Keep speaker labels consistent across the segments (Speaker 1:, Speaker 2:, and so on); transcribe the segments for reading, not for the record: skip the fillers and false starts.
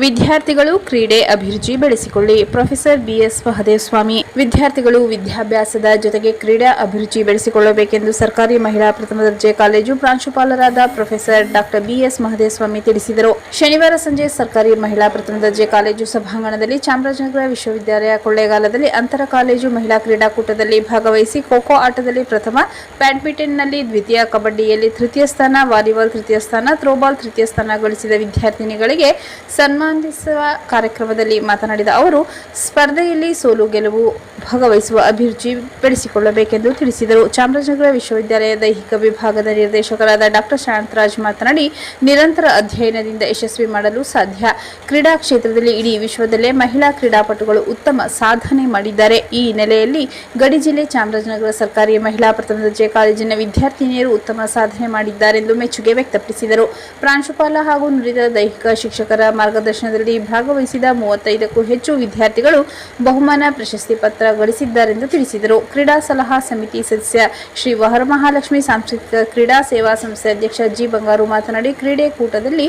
Speaker 1: ವಿದ್ಯಾರ್ಥಿಗಳು ಕ್ರೀಡೆ ಅಭಿರುಚಿ ಬೆಳೆಸಿಕೊಳ್ಳಿ. Professor BS Mahadevaswamy. ವಿದ್ಯಾರ್ಥಿಗಳು ವಿದ್ಯಾಭ್ಯಾಸದ ಜೊತೆಗೆ ಕ್ರೀಡಾ ಅಭಿರುಚಿ ಬೆಳೆಸಿಕೊಳ್ಳಬೇಕೆಂದು ಸರ್ಕಾರಿ ಮಹಿಳಾ ಪ್ರಥಮ ದರ್ಜೆ ಕಾಲೇಜು ಪ್ರಾಂಶುಪಾಲರಾದ ಪ್ರೊಫೆಸರ್ ಡಾ BS ಮಹದೇವಸ್ವಾಮಿ ತಿಳಿಸಿದರು. ಶನಿವಾರ ಸಂಜೆ ಸರ್ಕಾರಿ ಮಹಿಳಾ ಪ್ರಥಮ ದರ್ಜೆ ಕಾಲೇಜು ಸಭಾಂಗಣದಲ್ಲಿ ಚಾಮರಾಜನಗರ ವಿಶ್ವವಿದ್ಯಾಲಯ ಕೊಳ್ಳೇಗಾಲದಲ್ಲಿ ಅಂತರ ಕಾಲೇಜು ಮಹಿಳಾ ಕ್ರೀಡಾಕೂಟದಲ್ಲಿ ಭಾಗವಹಿಸಿ ಖೋ-ಖೋ ಆಟದಲ್ಲಿ ಪ್ರಥಮ, ಬ್ಯಾಡ್ಮಿಂಟನ್ನಲ್ಲಿ ದ್ವಿತೀಯ, ಕಬಡ್ಡಿಯಲ್ಲಿ ತೃತೀಯ ಸ್ಥಾನ, ವಾಲಿಬಾಲ್ ತೃತೀಯ ಸ್ಥಾನ, ಥ್ರೋಬಾಲ್ ತೃತೀಯ ಸ್ಥಾನ ಗಳಿಸಿದ ವಿದ್ಯಾರ್ಥಿನಿಗಳಿಗೆ ಸನ್ಮಾನಿಸುವ ಕಾರ್ಯಕ್ರಮದಲ್ಲಿ ಮಾತನಾಡಿದ ಅವರು, ಸ್ಪರ್ಧೆಯಲ್ಲಿ ಸೋಲು ಗೆಲುವು ಭಾಗವಹಿಸುವ ಅಭಿರುಚಿ ಬೆಳೆಸಿಕೊಳ್ಳಬೇಕೆಂದು ತಿಳಿಸಿದರು. ಚಾಮರಾಜನಗರ ವಿಶ್ವವಿದ್ಯಾಲಯ ದೈಹಿಕ ವಿಭಾಗದ ನಿರ್ದೇಶಕರಾದ ಡಾ ಶಾಂತರಾಜ್ ಮಾತನಾಡಿ, ನಿರಂತರ ಅಧ್ಯಯನದಿಂದ ಯಶಸ್ವಿ ಮಾಡಲು ಸಾಧ್ಯ. ಕ್ರೀಡಾ ಕ್ಷೇತ್ರದಲ್ಲಿ ಇಡೀ ವಿಶ್ವದಲ್ಲೇ ಮಹಿಳಾ ಕ್ರೀಡಾಪಟುಗಳು ಉತ್ತಮ ಸಾಧನೆ ಮಾಡಿದ್ದಾರೆ. ಈ ಹಿನ್ನೆಲೆಯಲ್ಲಿ ಗಡಿ ಜಿಲ್ಲೆ ಚಾಮರಾಜನಗರ ಸರ್ಕಾರಿ ಮಹಿಳಾ ಪ್ರಥಮ ದರ್ಜೆ ಕಾಲೇಜಿನ ವಿದ್ಯಾರ್ಥಿನಿಯರು ಉತ್ತಮ ಸಾಧನೆ ಮಾಡಿದ್ದಾರೆಂದು ಮೆಚ್ಚುಗೆ ವ್ಯಕ್ತಪಡಿಸಿದರು. ಪ್ರಾಂಶುಪಾಲ ಹಾಗೂ ನುರಿತ ದೈಹಿಕ ಶಿಕ್ಷಕರ ಮಾರ್ಗದರ್ಶನದಲ್ಲಿ ಭಾಗವಹಿಸಿದ 35ಕ್ಕೂ ಹೆಚ್ಚು ವಿದ್ಯಾರ್ಥಿಗಳು ಬಹುಮಾನ, ಪ್ರಶಸ್ತಿ ಪತ್ರ ಗಳಿಸಿದ್ದಾರೆಂದು ತಿಳಿಸಿದರು. ಕ್ರೀಡಾ ಸಲಹಾ ಸಮಿತಿ ಸದಸ್ಯ ಶ್ರೀ ವರಮಹಾಲಕ್ಷ್ಮಿ, ಸಾಂಸ್ಕೃತಿಕ ಕ್ರೀಡಾ ಸೇವಾ ಸಂಸ್ಥೆ ಅಧ್ಯಕ್ಷ ಜಿ ಬಂಗಾರು ಮಾತನಾಡಿ, ಕ್ರೀಡೆ ಕೂಟದಲ್ಲಿ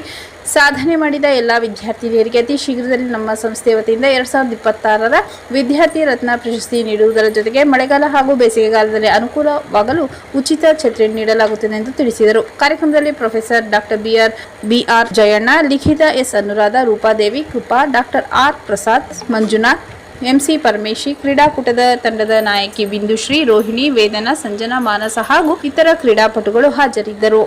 Speaker 1: ಸಾಧನೆ ಮಾಡಿದ ಎಲ್ಲಾ ವಿದ್ಯಾರ್ಥಿನಿಯರಿಗೆ ಅತಿ ಶೀಘ್ರದಲ್ಲಿ ನಮ್ಮ ಸಂಸ್ಥೆ ವತಿಯಿಂದ 2026ರ ವಿದ್ಯಾರ್ಥಿ ರತ್ನ ಪ್ರಶಸ್ತಿ ನೀಡುವುದರ ಜೊತೆಗೆ ಮಳೆಗಾಲ ಹಾಗೂ ಬೇಸಿಗೆಗಾಲದಲ್ಲಿ ಅನುಕೂಲವಾಗಲು ಉಚಿತ ಛತ್ರಿ ನೀಡಲಾಗುತ್ತದೆ ಎಂದು ತಿಳಿಸಿದರು. ಕಾರ್ಯಕ್ರಮದಲ್ಲಿ ಪ್ರೊಫೆಸರ್ ಡಾ ಬಿಆರ್ ಜಯಣ್ಣ, ಲಿಖಿತ ಎಸ್ ಅನುರಾಧ, ರೂಪಾದೇವಿ, ಕೃಪಾ, ಡಾ ಆರ್ ಪ್ರಸಾದ್, ಮಂಜುನಾಥ್, ಎಂಸಿ ಪರಮೇಶಿ, ಕ್ರೀಡಾಕೂಟದ ತಂಡದ ನಾಯಕಿ ಬಿಂದುಶ್ರೀ, ರೋಹಿಣಿ, ವೇದನಾ, ಸಂಜನಾ, ಮಾನಸ ಹಾಗೂ ಇತರ ಕ್ರೀಡಾಪಟುಗಳು ಹಾಜರಿದ್ದರು.